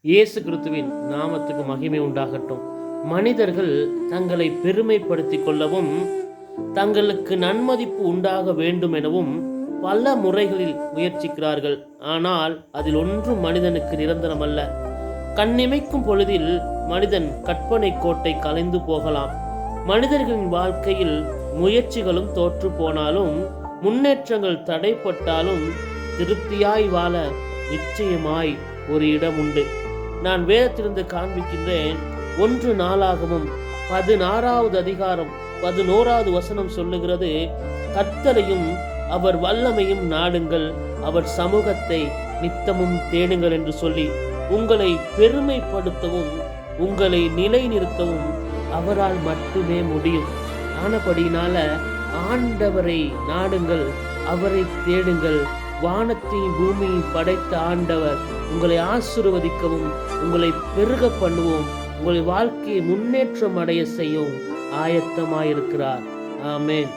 இயேசு கிறிஸ்துவின் நாமத்துக்கு மகிமை உண்டாகட்டும். மனிதர்கள் தங்களை பெருமைப்படுத்திக் கொள்ளவும் தங்களுக்கு நன்மதிப்பு உண்டாக வேண்டும் எனவும் பல முறைகளில் முயற்சிக்கிறார்கள். ஆனால் அதில் ஒன்றும் மனிதனுக்கு நிரந்தரம் அல்ல. கண்ணிமைக்கும் பொழுதில் மனிதன் கற்பனை கோட்டை கலைந்து போகலாம். மனிதர்களின் வாழ்க்கையில் முயற்சிகளும் தோற்று போனாலும், முன்னேற்றங்கள் தடைப்பட்டாலும் திருப்தியாய் வாழ நிச்சயமாய் ஒரு இடம் உண்டு. நான் வேதத்திலிருந்து காண்பிக்கின்றேன். 1 நாளாகமம் 16வது அதிகாரம் 11வது வசனம் சொல்லுகிறது, கர்த்தரையும் அவர் வல்லமையும் நாடுங்கள், அவர் சமூகத்தை நித்தமும் தேடுங்கள் என்று சொல்லி உங்களை பெருமைப்படுத்தவும் உங்களை நிலைநிறுத்தவும் அவரால் மட்டுமே முடியும். ஆனபடியினால ஆண்டவரை நாடுங்கள், அவரை தேடுங்கள். வானத்தையும் பூமியையும் படைத்த ஆண்டவர் உங்களை ஆசீர்வதிக்கவும் உங்களை பெருக பண்ணுவோம், உங்களை வாழ்க்கையை முன்னேற்றம் அடைய செய்யவும் ஆயத்தமாயிருக்கிறார். ஆமென்.